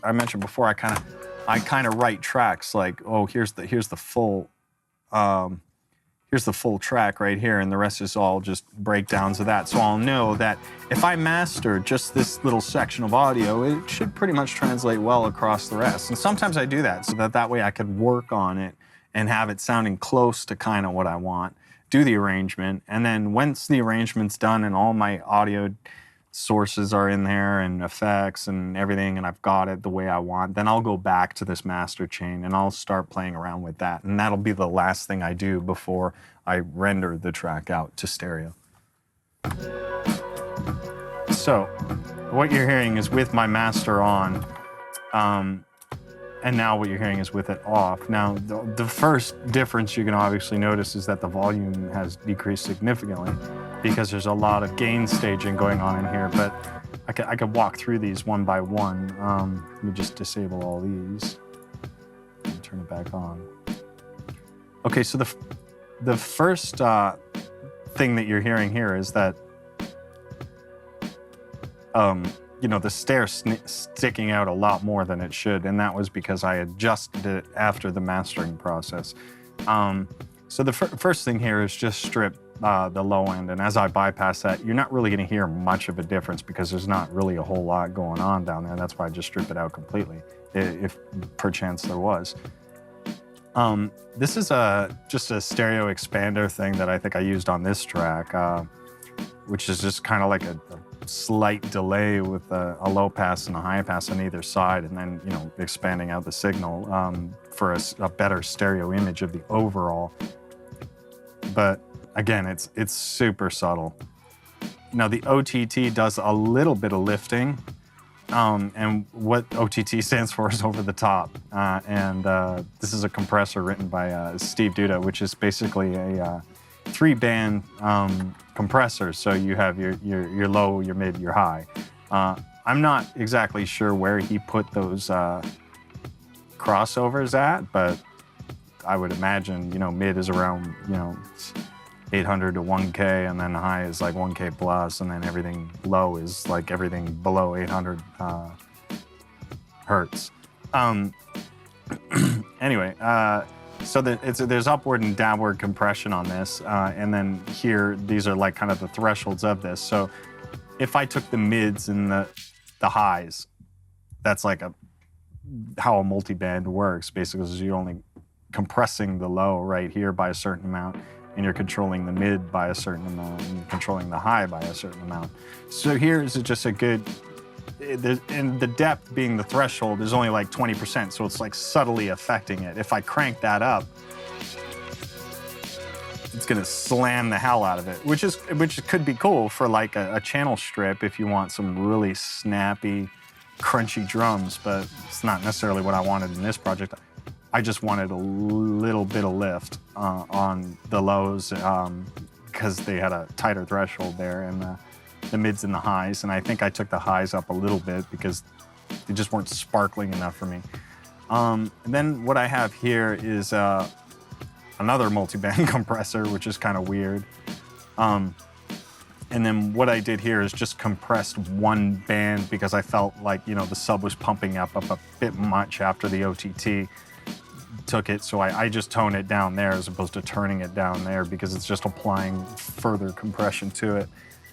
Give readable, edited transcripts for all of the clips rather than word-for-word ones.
I mentioned before, I kind of write tracks like, oh, here's the full track right here, and the rest is all just breakdowns of that. So I'll know that if I master just this little section of audio, it should pretty much translate well across the rest. And sometimes I do that so that way I could work on it and have it sounding close to kind of what I want, do the arrangement, and then once the arrangement's done and all my audio sources are in there and effects and everything, and I've got it the way I want, then I'll go back to this master chain and I'll start playing around with that. And that'll be the last thing I do before I render the track out to stereo. So what you're hearing is with my master on, and now what you're hearing is with it off. Now, the first difference you can obviously notice is that the volume has decreased significantly because there's a lot of gain staging going on in here, but I could walk through these one by one. Let me just disable all these and turn it back on. Okay, so the first thing that you're hearing here is that you know, the snare sticking out a lot more than it should, and that was because I adjusted it after the mastering process. So the first thing here is just strip the low end, and as I bypass that, you're not really going to hear much of a difference because there's not really a whole lot going on down there. That's why I just strip it out completely, if perchance there was. This is just a stereo expander thing that I think I used on this track, which is just kind of like a slight delay with a low pass and a high pass on either side, and then, you know, expanding out the signal for a better stereo image of the overall. But again, it's super subtle. Now the OTT does a little bit of lifting, and what OTT stands for is over the top. This is a compressor written by Steve Duda, which is basically a 3-band compressor. So you have your low, your mid, your high. I'm not exactly sure where he put those crossovers at, but I would imagine, you know, mid is around, you know, 800 to 1K, and then high is like 1K plus, and then everything low is like everything below 800 hertz. Anyway, so there's upward and downward compression on this, and then here, these are like kind of the thresholds of this. So if I took the mids and the highs, that's like how a multiband works, basically, is you're only compressing the low right here by a certain amount, and you're controlling the mid by a certain amount, and you're controlling the high by a certain amount. So here is just a good, and the depth being the threshold is only like 20%, so it's like subtly affecting it. If I crank that up, it's gonna slam the hell out of it, which could be cool for like a channel strip if you want some really snappy, crunchy drums, but it's not necessarily what I wanted in this project. I just wanted a little bit of lift on the lows because they had a tighter threshold there, and the mids and the highs, and I think I took the highs up a little bit because they just weren't sparkling enough for me. And then what I have here is another multi-band compressor, which is kind of weird. And then what I did here is just compressed one band because I felt like, you know, the sub was pumping up a bit much after the OTT took it, so I just tone it down there as opposed to turning it down there because it's just applying further compression to it.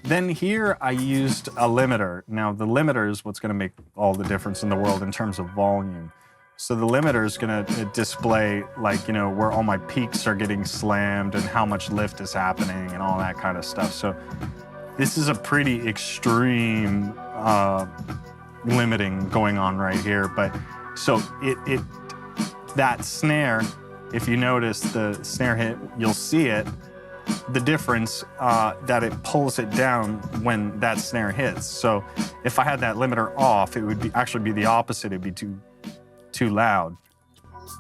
Then here I used a limiter. Now the limiter is what's gonna make all the difference in the world in terms of volume. So the limiter is gonna display, like, you know, where all my peaks are getting slammed and how much lift is happening and all that kind of stuff. So this is a pretty extreme limiting going on right here. But so that snare, if you notice the snare hit, you'll see it, the difference that it pulls it down when that snare hits. So if I had that limiter off, it would actually be the opposite. It'd be too loud.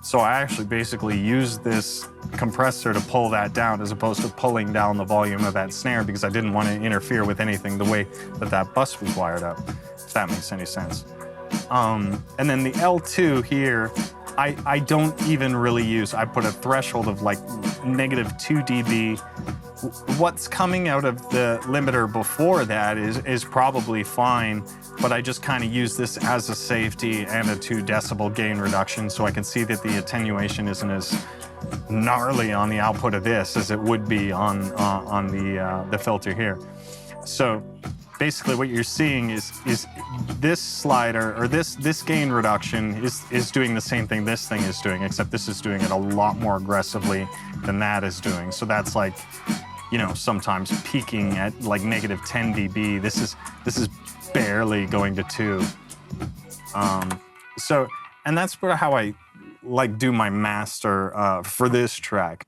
So I actually basically used this compressor to pull that down as opposed to pulling down the volume of that snare because I didn't want to interfere with anything the way that bus was wired up, if that makes any sense. And then the L2 here, I don't even really use. I put a threshold of like -2 dB What's coming out of the limiter before that is probably fine, but I just kind of use this as a safety and a 2 decibel gain reduction, so I can see that the attenuation isn't as gnarly on the output of this as it would be on the filter here. So basically what you're seeing is this slider, or this gain reduction is doing the same thing this thing is doing, except this is doing it a lot more aggressively than that is doing. So that's like, you know, sometimes peaking at like -10 dB. This is barely going to 2. So, and that's how I like do my master for this track.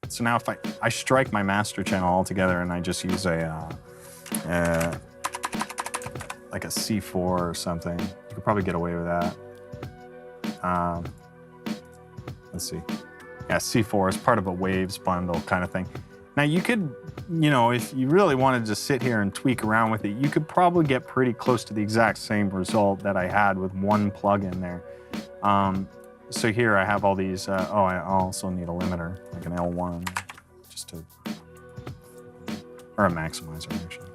So now if I strike my master channel altogether and I just use like a C4 or something, you could probably get away with that. Let's see. Yeah, C4 is part of a waves bundle kind of thing. Now you could, you know, if you really wanted to sit here and tweak around with it, you could probably get pretty close to the exact same result that I had with one plug in there. So here I have all these, oh, I also need a limiter, like an L1, just to, or a maximizer actually.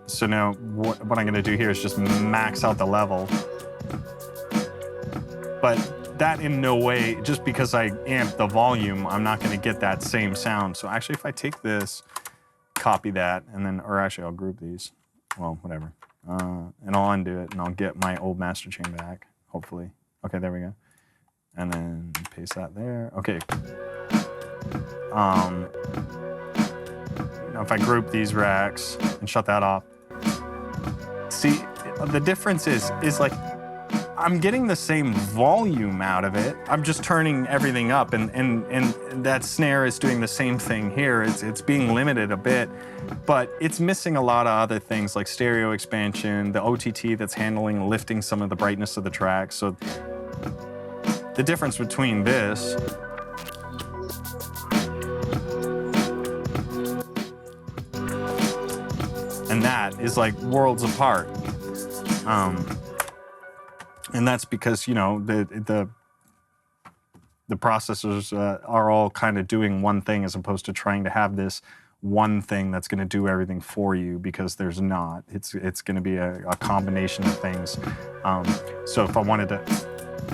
So now what I'm gonna do here is just max out the level. But that in no way, just because I amp the volume, I'm not gonna get that same sound. So actually if I take this, copy that, and then, or actually I'll group these, well, whatever. And I'll undo it and I'll get my old master chain back. Hopefully. Okay, there we go. And then paste that there. Okay. Now if I group these racks and shut that off, see, the difference is like, I'm getting the same volume out of it. I'm just turning everything up, and that snare is doing the same thing here. It's being limited a bit, but it's missing a lot of other things like stereo expansion, the OTT that's lifting some of the brightness of the track. So the difference between this and that is like worlds apart. And that's because, you know, the processors are all kind of doing one thing as opposed to trying to have this one thing that's going to do everything for you, because there's not. It's going to be a combination of things. So if I wanted to,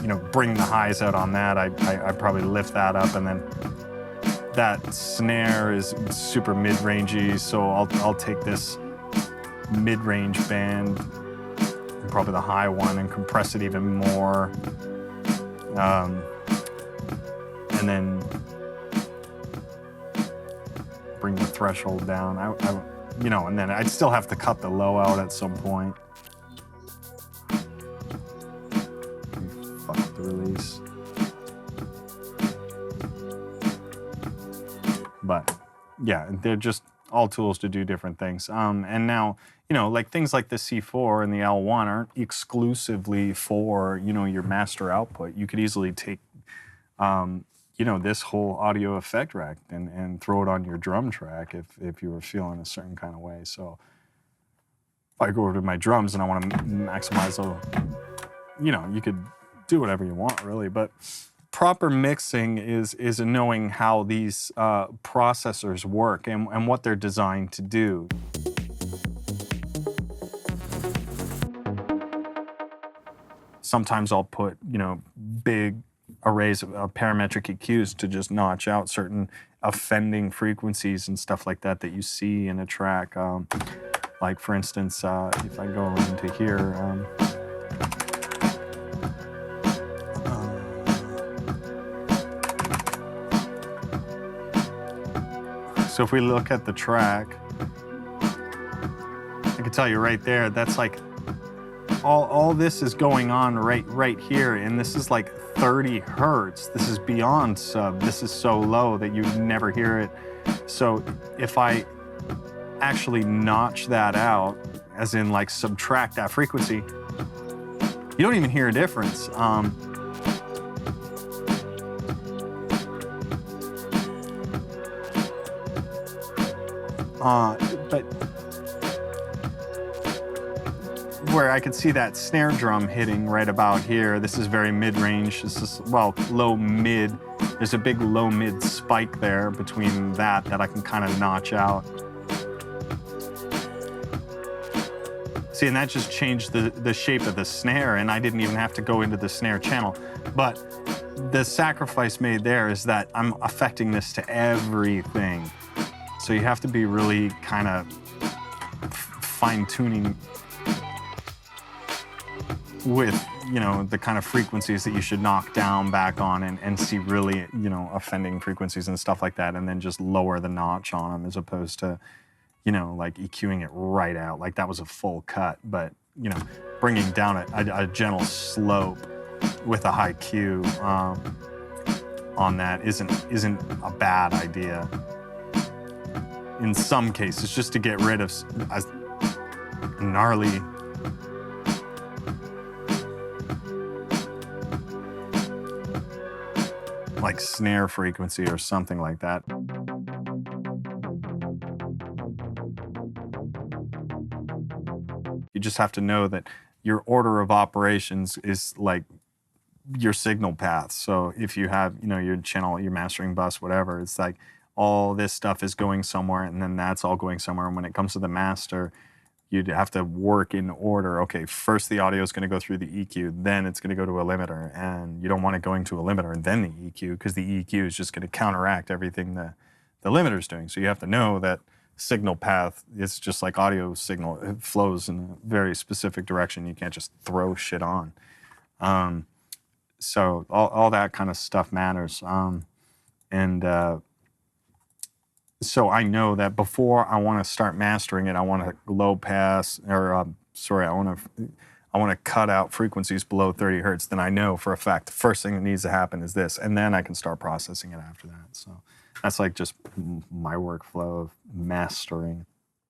you know, bring the highs out on that, I'd probably lift that up, and then that snare is super mid-rangey, so I'll take this mid-range band, probably the high one, and compress it even more, and then bring the threshold down. You know, and then I'd still have to cut the low out at some point. Fuck up the release. But yeah, they're just all tools to do different things. And now, you know, like things like the C4 and the L1 aren't exclusively for, you know, your master output. You could easily take, you know, this whole audio effect rack and throw it on your drum track if you were feeling a certain kind of way. So if I go over to my drums and I want to maximize, you know, you could do whatever you want really, but proper mixing is knowing how these processors work and what they're designed to do. Sometimes I'll put, you know, big arrays of parametric EQs to just notch out certain offending frequencies and stuff like that you see in a track. Like for instance, if I go into here, so if we look at the track, I can tell you right there, that's like, all this is going on right here, and this is like 30 hertz. This is beyond sub. This is so low that you never hear it. So if I actually notch that out, as in like subtract that frequency, you don't even hear a difference. But where I could see that snare drum hitting right about here. This is very mid-range. This is, well, low-mid. There's a big low-mid spike there between that I can kind of notch out. See, and that just changed the shape of the snare, and I didn't even have to go into the snare channel. But the sacrifice made there is that I'm affecting this to everything. So you have to be really kind of fine-tuning with, you know, the kind of frequencies that you should knock down back on and see really, you know, offending frequencies and stuff like that, and then just lower the notch on them as opposed to, you know, like EQing it right out. Like that was a full cut, but, you know, bringing down a gentle slope with a high Q on that isn't a bad idea. In some cases, just to get rid of a gnarly like snare frequency or something like that. You just have to know that your order of operations is like your signal path. So if you have, you know, your channel, your mastering bus, whatever, it's like all this stuff is going somewhere and then that's all going somewhere. And when it comes to the master, you'd have to work in order. Okay, first the audio is going to go through the EQ, then it's going to go to a limiter, and you don't want it going to a limiter and then the EQ, because the EQ is just going to counteract everything the limiter is doing. So you have to know that signal path is just like audio signal. It flows in a very specific direction. You can't just throw shit on. So all that kind of stuff matters. So I know that before I want to start mastering it, I want to low pass, or I want to cut out frequencies below 30 hertz. Then I know for a fact the first thing that needs to happen is this, and then I can start processing it after that. So that's like just my workflow of mastering.